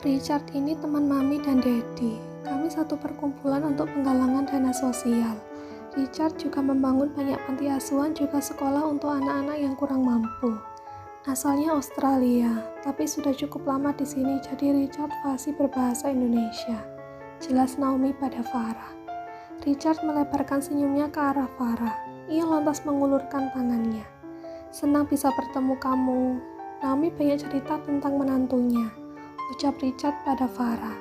Richard ini teman Mami dan Daddy. Kami satu perkumpulan untuk penggalangan dana sosial. Richard juga membangun banyak panti asuhan juga sekolah untuk anak-anak yang kurang mampu. Asalnya Australia, tapi sudah cukup lama di sini, jadi Richard fasih berbahasa Indonesia. Jelas Naomi pada Farah. Richard melebarkan senyumnya ke arah Farah. Ia lantas mengulurkan tangannya. Senang bisa bertemu kamu. Naomi banyak cerita tentang menantunya, ucap Richard pada Farah.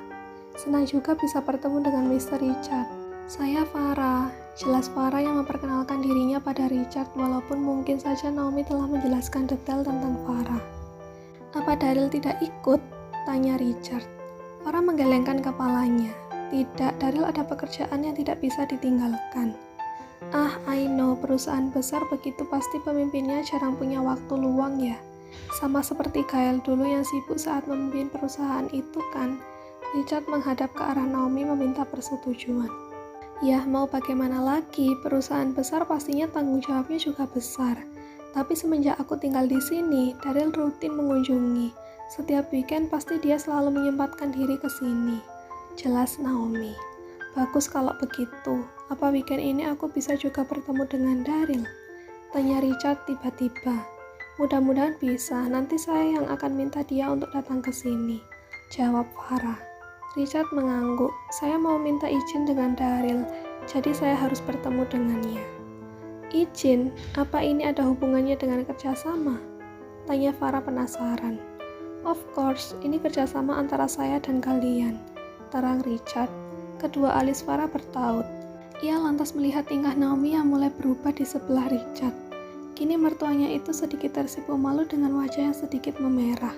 Senang juga bisa bertemu dengan Mr. Richard. Saya Farah. Jelas Farah yang memperkenalkan dirinya pada Richard, walaupun mungkin saja Naomi telah menjelaskan detail tentang Farah. Apa Daryl tidak ikut? Tanya Richard. Farah menggelengkan kepalanya. Tidak, Daryl ada pekerjaan yang tidak bisa ditinggalkan. I know, perusahaan besar begitu pasti pemimpinnya jarang punya waktu luang ya. Sama seperti Gail dulu yang sibuk saat memimpin perusahaan itu kan. Richard menghadap ke arah Naomi meminta persetujuan. Ya, mau bagaimana lagi, perusahaan besar pastinya tanggung jawabnya juga besar. Tapi semenjak aku tinggal di sini, Daryl rutin mengunjungi. Setiap weekend pasti dia selalu menyempatkan diri ke sini. Jelas Naomi. Bagus kalau begitu. Apa weekend ini aku bisa juga bertemu dengan Daryl? Tanya Richard tiba-tiba. Mudah-mudahan bisa, nanti saya yang akan minta dia untuk datang ke sini. Jawab Farah. Richard mengangguk. Saya mau minta izin dengan Daryl, jadi saya harus bertemu dengannya. Izin? Apa ini ada hubungannya dengan kerjasama? Tanya Farah penasaran. Of course, ini kerjasama antara saya dan kalian, terang Richard. Kedua alis Farah bertaut. Ia lantas melihat tingkah Naomi yang mulai berubah di sebelah Richard. Kini mertuanya itu sedikit tersipu malu dengan wajah yang sedikit memerah.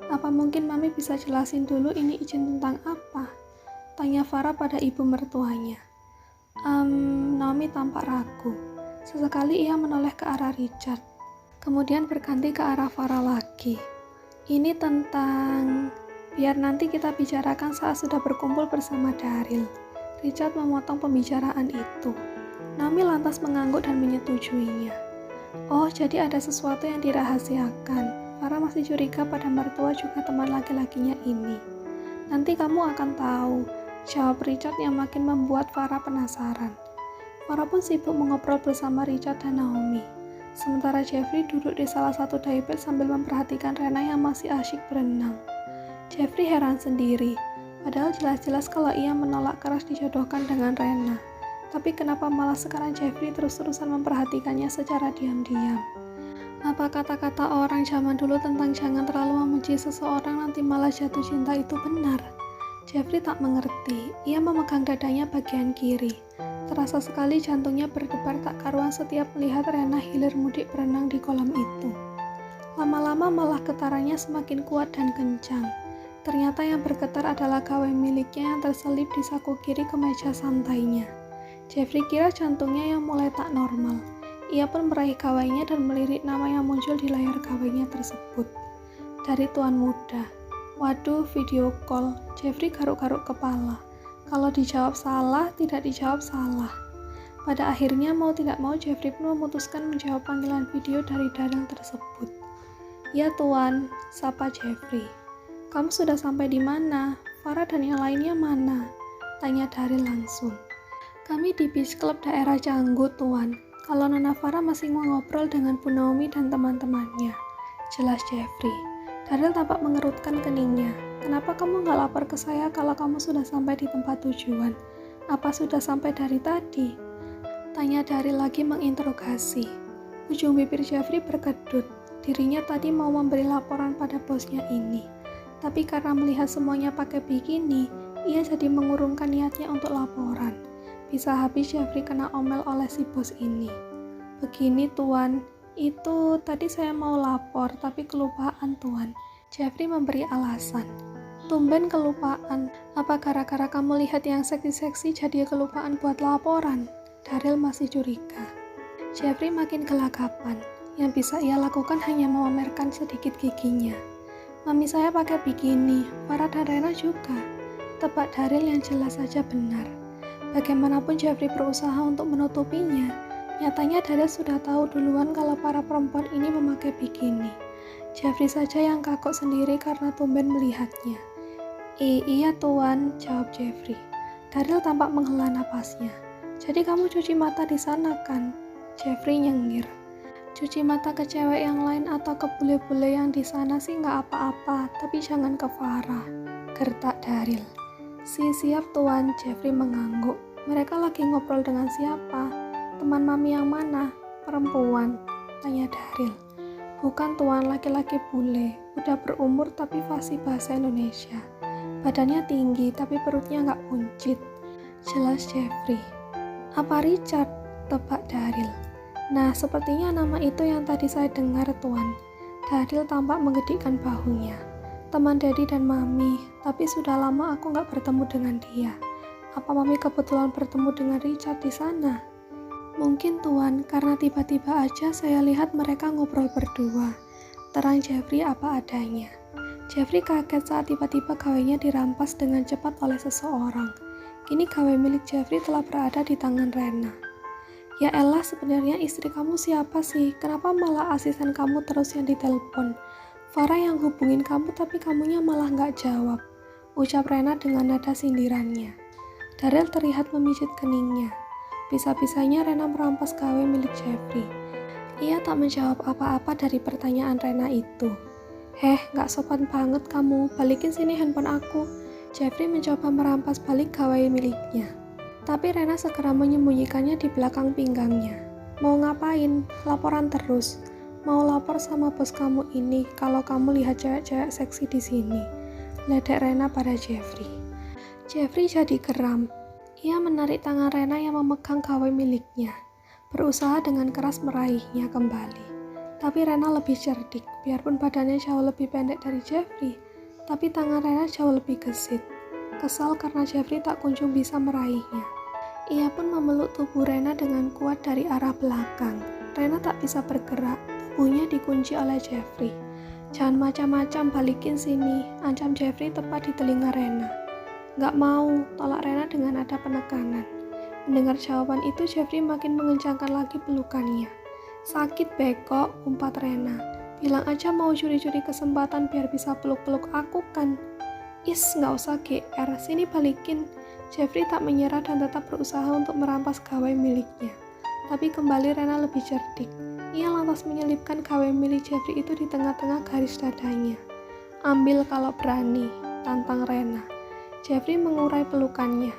Apa mungkin Mami bisa jelasin dulu ini izin tentang apa? Tanya Farah pada ibu mertuanya. Naomi tampak ragu. Sesekali ia menoleh ke arah Richard. Kemudian berganti ke arah Farah lagi. Ini tentang... Biar nanti kita bicarakan saat sudah berkumpul bersama Daryl. Richard memotong pembicaraan itu. Naomi lantas mengangguk dan menyetujuinya. Oh, jadi ada sesuatu yang dirahasiakan. Farah masih curiga pada mertua juga teman laki-lakinya ini. Nanti kamu akan tahu, jawab Richard yang makin membuat Farah penasaran. Farah pun sibuk mengobrol bersama Richard dan Naomi. Sementara Jeffrey duduk di salah satu daybed sambil memperhatikan Rena yang masih asyik berenang. Jeffrey heran sendiri, padahal jelas-jelas kalau ia menolak keras dijodohkan dengan Rena. Tapi kenapa malah sekarang Jeffrey terus-terusan memperhatikannya secara diam-diam? Apa kata-kata orang zaman dulu tentang jangan terlalu memuji seseorang nanti malah jatuh cinta itu benar? Jeffrey tak mengerti. Ia memegang dadanya bagian kiri. Terasa sekali jantungnya berdebar tak karuan setiap melihat Rena hilir mudik berenang di kolam itu. Lama-lama malah getarannya semakin kuat dan kencang. Ternyata yang bergetar adalah gawe miliknya yang terselip di saku kiri kemeja santainya. Jeffrey kira jantungnya yang mulai tak normal. Ia pun meraih gawainya dan melirik nama yang muncul di layar gawainya tersebut. Dari tuan muda. Waduh, video call. Jeffrey garuk-garuk kepala. Kalau dijawab salah, tidak dijawab salah. Pada akhirnya mau tidak mau Jeffrey pun memutuskan menjawab panggilan video dari Daryl tersebut. Ya tuan, sapa Jeffrey. Kamu sudah sampai di mana? Farah dan yang lainnya mana? Tanya Daryl langsung. Kami di Beach Club daerah Canggu, tuan. Kalau Nona Farah masih mau ngobrol dengan Bu Naomi dan teman-temannya. Jelas Jeffrey. Daryl tampak mengerutkan keningnya. Kenapa kamu nggak lapor ke saya kalau kamu sudah sampai di tempat tujuan? Apa sudah sampai dari tadi? Tanya Daryl lagi menginterogasi. Ujung bibir Jeffrey berkedut. Dirinya tadi mau memberi laporan pada bosnya ini. Tapi karena melihat semuanya pakai bikini, ia jadi mengurungkan niatnya untuk laporan. Bisa habis Jeffrey kena omel oleh si bos ini. Begini tuan, itu tadi saya mau lapor tapi kelupaan tuan. Jeffrey memberi alasan. Tumben kelupaan. Apa gara-gara kamu lihat yang seksi-seksi jadi kelupaan buat laporan? Daryl masih curiga. Jeffrey makin gelagapan. Yang bisa ia lakukan hanya memamerkan sedikit giginya. Mami saya pakai bikini, Farah dan Rena juga. Tebak Daryl yang jelas saja benar. Bagaimanapun Jeffrey berusaha untuk menutupinya. Nyatanya Daryl sudah tahu duluan kalau para perempuan ini memakai bikini. Jeffrey saja yang kagok sendiri karena tumben melihatnya. Iya tuan, jawab Jeffrey. Daryl tampak menghela napasnya. Jadi kamu cuci mata di sana kan? Jeffrey nyengir. Cuci mata ke cewek yang lain atau ke bule-bule yang di sana sih nggak apa-apa, tapi jangan ke Farah, gertak Daryl. Siap tuan, Jeffrey mengangguk. Mereka lagi ngobrol dengan siapa? Teman mami yang mana? Perempuan, tanya Daryl. Bukan tuan, laki-laki bule, udah berumur tapi fasih bahasa Indonesia. Badannya tinggi tapi perutnya nggak buncit. Jelas Jeffrey. Apa Richard? Tebak Daryl. Nah, sepertinya nama itu yang tadi saya dengar tuan. Daryl tampak menggedikkan bahunya. Teman Daddy dan Mami, tapi sudah lama aku nggak bertemu dengan dia. Apa Mami kebetulan bertemu dengan Richard di sana? Mungkin tuan, karena tiba-tiba aja saya lihat mereka ngobrol berdua. Terang Jeffrey apa adanya. Jeffrey kaget saat tiba-tiba gawainya dirampas dengan cepat oleh seseorang. Kini gawai milik Jeffrey telah berada di tangan Rena. Ya elah, sebenarnya istri kamu siapa sih? Kenapa malah asisten kamu terus yang ditelepon? Farah yang hubungin kamu tapi kamunya malah nggak jawab, ucap Rena dengan nada sindirannya. Daryl terlihat memijit keningnya. Bisa-bisanya Rena merampas gawai milik Jeffrey. Ia tak menjawab apa-apa dari pertanyaan Rena itu. Gak sopan banget kamu, balikin sini handphone aku. Jeffrey mencoba merampas balik gawai miliknya. Tapi Rena segera menyembunyikannya di belakang pinggangnya. Mau ngapain? Laporan terus. Mau lapor sama bos kamu ini kalau kamu lihat cewek-cewek seksi di sini. Ledek Rena pada Jeffrey. Jeffrey jadi geram. Ia menarik tangan Rena yang memegang gawai miliknya. Berusaha dengan keras meraihnya kembali. Tapi Rena lebih cerdik, biarpun badannya jauh lebih pendek dari Jeffrey, tapi tangan Rena jauh lebih gesit. Kesal karena Jeffrey tak kunjung bisa meraihnya. Ia pun memeluk tubuh Rena dengan kuat dari arah belakang. Rena tak bisa bergerak, tubuhnya dikunci oleh Jeffrey. Jangan macam-macam, balikin sini, ancam Jeffrey tepat di telinga Rena. Gak mau, tolak Rena dengan nada penekanan. Mendengar jawaban itu, Jeffrey makin mengencangkan lagi pelukannya. Sakit bekok, umpat Rena. Bilang aja mau curi-curi kesempatan biar bisa peluk-peluk aku kan. Gak usah GR, sini balikin. Jeffrey tak menyerah dan tetap berusaha untuk merampas gawai miliknya. Tapi kembali Rena lebih cerdik. Ia lantas menyelipkan gawai milik Jeffrey itu di tengah-tengah garis dadanya. Ambil kalau berani, tantang Rena. Jeffrey mengurai pelukannya.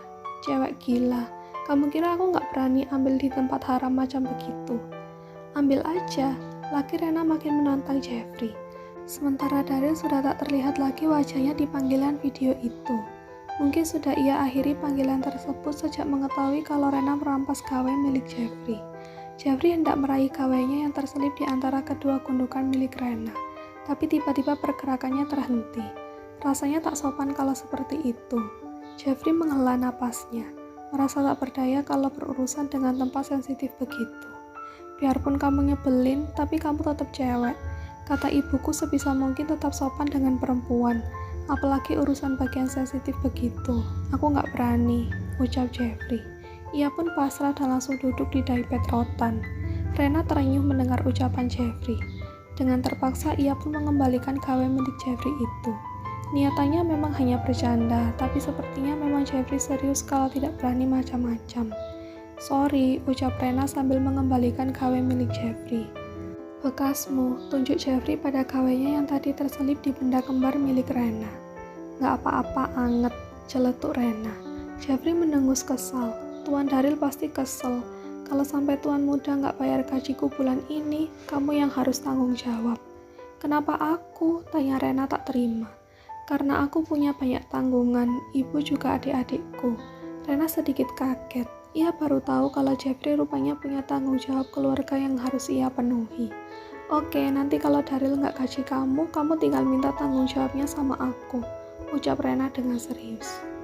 Cewek gila, kamu kira aku gak berani ambil di tempat haram macam begitu? Ambil aja, laki Rena makin menantang Jeffrey. Sementara Daryl sudah tak terlihat lagi wajahnya di panggilan video itu. Mungkin sudah ia akhiri panggilan tersebut sejak mengetahui kalau Rena merampas gawai milik Jeffrey. Jeffrey hendak meraih gawainya yang terselip di antara kedua gundukan milik Rena. Tapi tiba-tiba pergerakannya terhenti. Rasanya tak sopan kalau seperti itu. Jeffrey menghela napasnya, merasa tak berdaya kalau berurusan dengan tempat sensitif begitu. Biarpun kamu nyebelin, tapi kamu tetap cewek. Kata ibuku sebisa mungkin tetap sopan dengan perempuan. Apalagi urusan bagian sensitif begitu. Aku gak berani, ucap Jeffrey. Ia pun pasrah dan langsung duduk di daipet rotan. Rena terenyuh mendengar ucapan Jeffrey. Dengan terpaksa ia pun mengembalikan gawai milik Jeffrey itu. Niatannya memang hanya bercanda, tapi sepertinya memang Jeffrey serius kalau tidak berani macam-macam. Sorry, ucap Rena sambil mengembalikan gawai milik Jeffrey. Bekasmu, tunjuk Jeffrey pada gawainya yang tadi terselip di benda kembar milik Rena. Gak apa-apa anget, celetuk Rena. Jeffrey mendengus kesal. Tuan Daryl pasti kesel. Kalau sampai tuan muda gak bayar gajiku bulan ini, kamu yang harus tanggung jawab. Kenapa aku? Tanya Rena tak terima. Karena aku punya banyak tanggungan, ibu juga adik-adikku. Rena sedikit kaget. Ia baru tahu kalau Jeffrey rupanya punya tanggung jawab keluarga yang harus ia penuhi. Oke, nanti kalau Daryl nggak gaji kamu tinggal minta tanggung jawabnya sama aku. ucap Rena dengan serius.